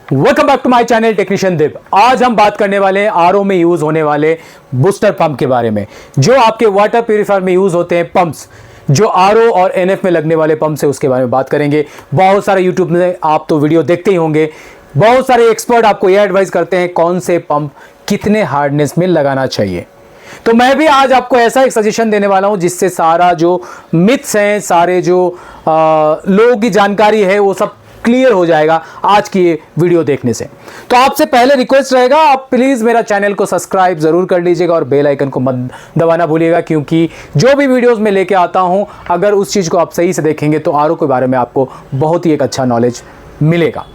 Welcome back to my channel technician Dev. आज हम बात करने वाले हैं आरओ में यूज होने वाले बूस्टर पंप के बारे में, जो आपके वाटर प्यूरिफायर में यूज होते हैं पंप्स, जो आरओ और एनएफ में लगने वाले पंप्स है उसके बारे में बात करेंगे। बहुत सारे यूट्यूब में आप तो वीडियो देखते ही होंगे, बहुत सारे एक्सपर्ट आपको यह एडवाइस करते हैं कौन से पंप कितने हार्डनेस में लगाना चाहिए। तो मैं भी आज आपको ऐसा एक सजेशन देने वाला हूं जिससे सारा जो मिथ्स हैं, सारे जो लोगों की जानकारी है वो सब क्लियर हो जाएगा आज की ये वीडियो देखने से। तो आपसे पहले रिक्वेस्ट रहेगा, आप प्लीज मेरा चैनल को सब्सक्राइब जरूर कर लीजिएगा और बेल आइकन को मत दबाना भूलिएगा, क्योंकि जो भी वीडियोस मैं लेके आता हूं अगर उस चीज को आप सही से देखेंगे तो आरओ के बारे में आपको बहुत ही एक अच्छा नॉलेज मिलेगा।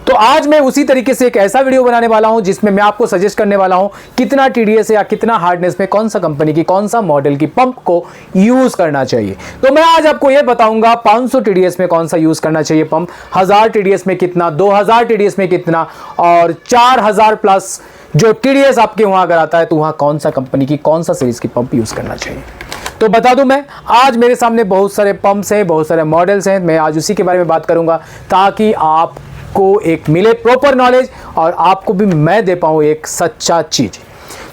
तो आज मैं उसी तरीके से एक ऐसा वीडियो बनाने वाला हूं जिसमें मैं आपको सजेस्ट करने वाला हूं कितना टीडीएस या कितना हार्डनेस में कौन सा कंपनी की कौन सा मॉडल की पंप को यूज करना चाहिए। तो मैं आज आपको यह बताऊंगा 500 टीडीएस में कौन सा यूज करना चाहिए पंप, 1000 टीडीएस में कितना, 2000 टीडीएस में कितना और 4000 प्लस जो टीडीएस आपके वहां अगर आता है तो वहां कौन सा कंपनी की कौन सा सीरीज की पंप यूज करना चाहिए। तो बता दूं, मैं आज मेरे सामने बहुत सारे पंप्स हैं, बहुत सारे मॉडल्स हैं, मैं आज उसी के बारे में बात करूंगा ताकि आप को एक मिले प्रॉपर नॉलेज और आपको भी मैं दे पाऊं एक सच्चा चीज।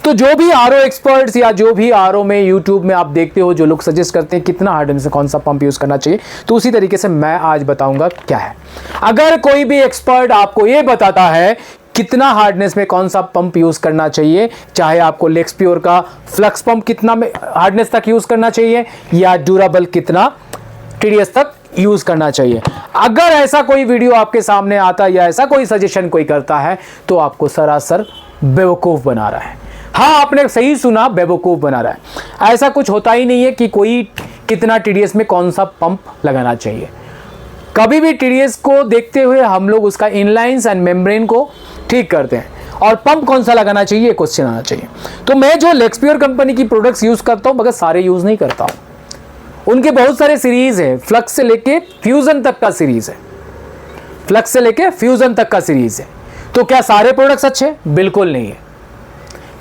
तो जो भी आरओ एक्सपर्ट्स या जो भी आरओ में यूट्यूब में आप देखते हो जो लोग सजेस्ट करते हैं कितना हार्डनेस से कौन सा पंप यूज करना चाहिए, तो उसी तरीके से मैं आज बताऊंगा क्या है। अगर कोई भी एक्सपर्ट आपको यह बताता है कितना हार्डनेस में कौन सा पंप यूज करना चाहिए, चाहे आपको लेक्सप्योर का फ्लक्स पंप कितना हार्डनेस तक यूज करना चाहिए या ड्यूराबल कितना टीडीएस तक यूज करना चाहिए, अगर ऐसा कोई वीडियो आपके सामने आता है या ऐसा कोई सजेशन कोई करता है तो आपको सरासर बेवकूफ बना रहा है। हाँ, आपने सही सुना, बेवकूफ बना रहा है। ऐसा कुछ होता ही नहीं है कि कोई कितना टीडीएस में कौन सा पंप लगाना चाहिए। कभी भी टीडीएस को देखते हुए हम लोग उसका इनलाइंस एंड मेम्ब्रेन को ठीक करते हैं और पंप कौन सा लगाना चाहिए क्वेश्चन आना चाहिए। तो मैं जो लेक्सप्योर कंपनी की प्रोडक्ट्स यूज करता हूं मगर सारे यूज नहीं करता हूं, उनके बहुत सारे सीरीज है, फ्लक्स से लेके फ्यूजन तक का सीरीज है, फ्लक्स से लेके फ्यूजन तक का सीरीज है। तो क्या सारे प्रोडक्ट्स अच्छे? बिल्कुल नहीं है।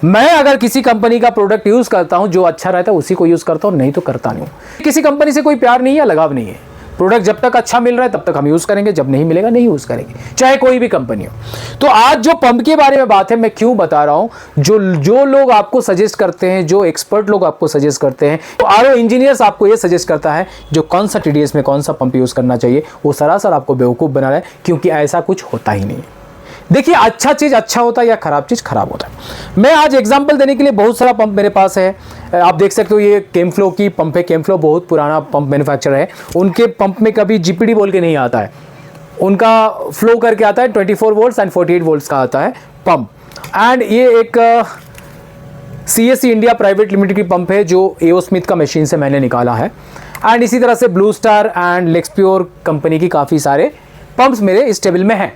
मैं अगर किसी कंपनी का प्रोडक्ट यूज करता हूं जो अच्छा रहता है उसी को यूज करता हूं, नहीं तो करता नहीं हूं। किसी कंपनी से कोई प्यार नहीं है, लगाव नहीं है। प्रोडक्ट जब तक अच्छा मिल रहा है तब तक हम यूज करेंगे, जब नहीं मिलेगा नहीं यूज करेंगे, चाहे कोई भी कंपनी हो। तो आज जो पंप के बारे में बात है, मैं क्यों बता रहा हूं, जो लोग आपको सजेस्ट करते हैं, जो एक्सपर्ट लोग आपको सजेस्ट करते हैं, तो आरओ इंजीनियर्स आपको ये सजेस्ट करता है जो कौन सा टीडीएस में कौन सा पंप यूज करना चाहिए, वो सरासर आपको बेवकूफ बना रहा है, क्योंकि ऐसा कुछ होता ही नहीं है। देखिए, अच्छा चीज अच्छा होता है या खराब चीज खराब होता है। मैं आज एग्जांपल देने के लिए बहुत सारा पंप मेरे पास है, आप देख सकते हो ये केमफ्लो की पंप है। केमफ्लो बहुत पुराना पंप मैन्युफैक्चरर है, उनके पंप में कभी जीपीडी बोल के नहीं आता है, उनका फ्लो करके आता है 24 वोल्ट्स एंड 48 वोल्ट्स का आता है पंप। एंड ये एक सीएससी इंडिया प्राइवेट लिमिटेड की पंप है जो एओ स्मिथ का मशीन से मैंने निकाला है। एंड इसी तरह से ब्लू स्टार एंड लेक्सप्योर कंपनी की काफ़ी सारे पंप्स मेरे इस टेबल में हैं।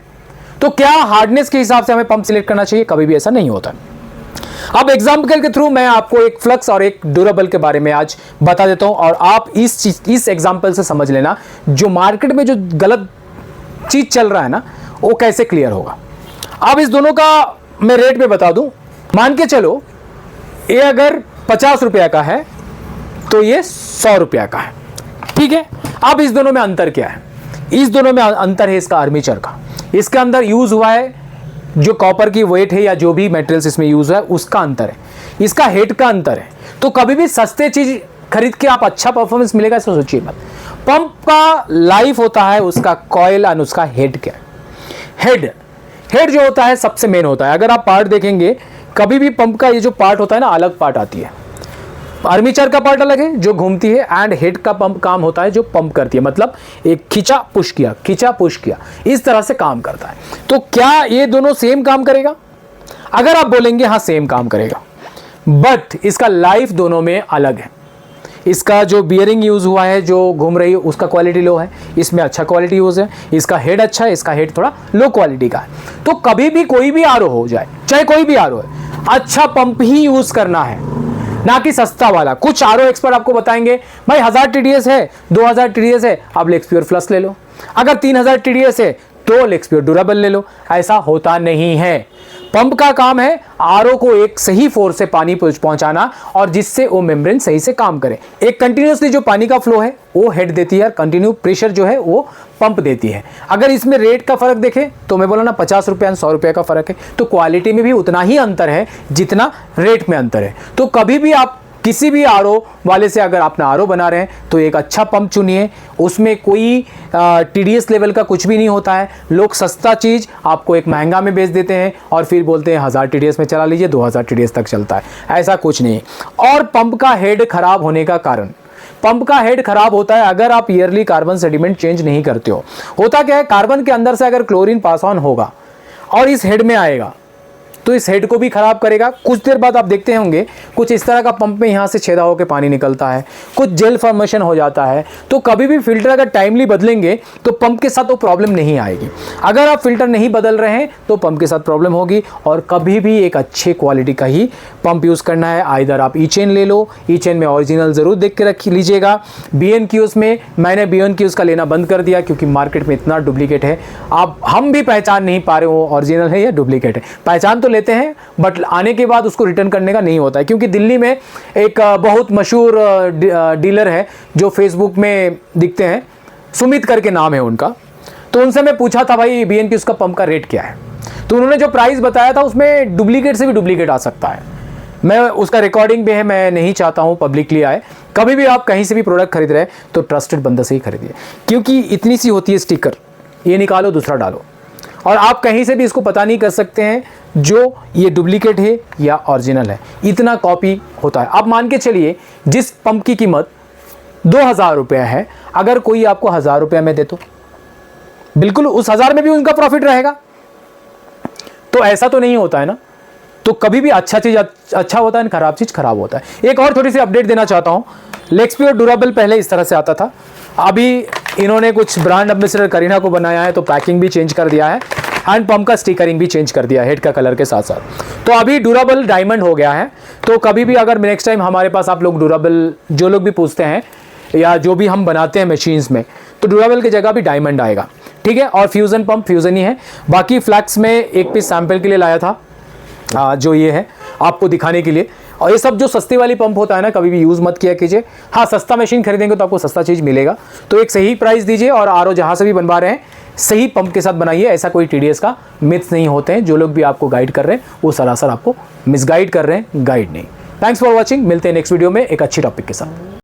तो क्या हार्डनेस के हिसाब से हमें पंप सिलेक्ट करना चाहिए? कभी भी ऐसा नहीं होता। अब एग्जाम्पल के थ्रू मैं आपको एक फ्लक्स और एक ड्यूरेबल के बारे में आज बता देता हूं और आप इस एग्जाम्पल से समझ लेना जो मार्केट में जो गलत चीज चल रहा है ना वो कैसे क्लियर होगा। अब इस दोनों का मैं रेट में बता दूं, मान के चलो ये अगर 50 रुपया का है तो ये 100 रुपया का है, ठीक है। अब इस दोनों में अंतर क्या है? इस दोनों में अंतर है इसका आर्मेचर का। इसके अंदर यूज हुआ है जो कॉपर की वेट है या जो भी मेटेरियल्स इसमें यूज हुआ है उसका अंतर है, इसका हेड का अंतर है। तो कभी भी सस्ते चीज खरीद के आप अच्छा परफॉर्मेंस मिलेगा ऐसा सोचिए मत। पंप का लाइफ होता है उसका कॉइल और उसका हेड क्या है। हेड जो होता है सबसे मेन होता है। अगर आप पार्ट देखेंगे कभी भी पंप का ये जो पार्ट होता है ना अलग पार्ट आती है, आर्मेचर का पार्ट अलग है जो घूमती है एंड हेड का पंप काम होता है जो पंप करती है, मतलब एक खींचा पुश किया इस तरह से काम करता है। तो क्या ये दोनों सेम काम करेगा? अगर आप बोलेंगे हाँ सेम काम करेगा, बट इसका लाइफ दोनों में अलग है। इसका जो बियरिंग यूज हुआ है जो घूम रही है उसका क्वालिटी लो है, इसमें अच्छा क्वालिटी यूज है। इसका हेड अच्छा है, इसका हेड थोड़ा लो क्वालिटी का है। तो कभी भी कोई भी आरओ हो जाए, चाहे कोई भी आरओ है, अच्छा पंप ही यूज करना है, ना कि सस्ता वाला। कुछ आरओ एक्सपर्ट आपको बताएंगे भाई 1000 टीडीएस है, 2000 टीडीएस है, आप लेक्सप्योर फ्लक्स ले लो। अगर 3000 टीडीएस है, तो लेक्सप्योर ड्यूरेबल ले लो। ऐसा होता नहीं है। पंप का काम है आरओ को एक सही फोर्स से पानी पहुंचाना और जिससे वो मेम्ब्रेन सही से काम करे। एक कंटिन्यूसली जो पानी का फ्लो है वो हेड देती है और कंटिन्यू प्रेशर जो है वो पंप देती है। अगर इसमें रेट का फर्क देखें तो मैं बोला ना 50 रुपये 100 रुपये का फर्क है, तो क्वालिटी में भी उतना ही अंतर है जितना रेट में अंतर है। तो कभी भी आप किसी भी आरओ वाले से अगर अपना आरओ बना रहे हैं तो एक अच्छा पंप चुनिए, उसमें कोई टीडीएस लेवल का कुछ भी नहीं होता है। लोग सस्ता चीज़ आपको एक महंगा में बेच देते हैं और फिर बोलते हैं 1000 टीडीएस में चला लीजिए, 2000 टीडीएस तक चलता है। ऐसा कुछ नहीं। और पंप का हेड खराब होने का कारण, पंप का हेड खराब होता है अगर आप ईयरली कार्बन सेडिमेंट चेंज नहीं करते हो। होता क्या है, कार्बन के अंदर से अगर क्लोरीन पास ऑन होगा और इस हेड में आएगा तो इस हेड को भी खराब करेगा। कुछ देर बाद आप देखते होंगे कुछ इस तरह का पंप में यहाँ से छेदा होकर पानी निकलता है, कुछ जेल फॉर्मेशन हो जाता है। तो कभी भी फिल्टर अगर टाइमली बदलेंगे तो पंप के साथ वो प्रॉब्लम नहीं आएगी। अगर आप फिल्टर नहीं बदल रहे हैं तो पंप के साथ प्रॉब्लम होगी। और कभी भी एक अच्छे क्वालिटी का ही पंप यूज़ करना है। आइदर आप ई-चेन ले लो, ई-चेन में ओरिजिनल ज़रूर देख के रख लीजिएगा। BNQs में मैंने BNQs का लेना बंद कर दिया क्योंकि मार्केट में इतना डुप्लीकेट है, हम भी पहचान नहीं पा रहे हो ओरिजिनल है या डुप्लीकेट है। पहचान तो लेते हैं बट आने के बाद उसको रिटर्न करने का नहीं होता है। क्योंकि दिल्ली में एक बहुत मशहूर डीलर है जो फेसबुक में दिखते हैं, सुमित करके नाम है उनका। तो उनसे मैं पूछा था भाई BNQs का पंप का रेट क्या है, तो उन्होंने जो प्राइस बताया था उसमें डुप्लीकेट से भी डुप्लीकेट आ सकता है। मैं उसका रिकॉर्डिंग भी है, मैं नहीं चाहता हूँ पब्लिकली आए। कभी भी आप कहीं से भी प्रोडक्ट खरीद रहे हैं तो ट्रस्टेड बंदा से ही खरीदिए, क्योंकि इतनी सी होती है स्टिकर, ये निकालो दूसरा डालो, और आप कहीं से भी इसको पता नहीं कर सकते हैं जो ये डुप्लीकेट है या ओरिजिनल है। इतना कॉपी होता है। आप मान के चलिए जिस पंप की कीमत 2000 रुपये है, अगर कोई आपको 1000 रुपये में दे तो बिल्कुल उस 1000 में भी उनका प्रॉफिट रहेगा। तो ऐसा तो नहीं होता है ना। तो कभी भी अच्छा चीज़ अच्छा होता है, खराब चीज़ खराब होता है। एक और थोड़ी सी अपडेट देना चाहता हूँ। लेक्सप्योर ड्यूरेबल पहले इस तरह से आता था, अभी इन्होंने कुछ ब्रांड एम्बेसडर करीना को बनाया है तो पैकिंग भी चेंज कर दिया है, हैंड पंप का स्टिकरिंग भी चेंज कर दिया हेड का कलर के साथ साथ। तो अभी ड्यूरेबल डायमंड हो गया है। तो कभी भी अगर नेक्स्ट टाइम हमारे पास आप लोग ड्यूरेबल जो लोग भी पूछते हैं या जो भी हम बनाते हैं मशीन्स में, तो ड्यूरेबल की जगह भी डायमंड आएगा, ठीक है। और फ्यूज़न पंप फ्यूज़न ही है। बाकी फ्लैक्स में एक पीस सैंपल के लिए लाया था, जो ये है आपको दिखाने के लिए। और ये सब जो सस्ती वाली पंप होता है ना, कभी भी यूज़ मत किया कीजिए। हाँ, सस्ता मशीन खरीदेंगे तो आपको सस्ता चीज़ मिलेगा। तो एक सही प्राइस दीजिए और आरओ जहाँ से भी बनवा रहे हैं सही पंप के साथ बनाइए। ऐसा कोई टीडीएस का मिथ्स नहीं होते हैं। जो लोग भी आपको गाइड कर रहे हैं वो सरासर आपको मिसगाइड कर रहे हैं, गाइड नहीं। Thanks for watching. मिलते हैं नेक्स्ट वीडियो में एक अच्छी टॉपिक के साथ।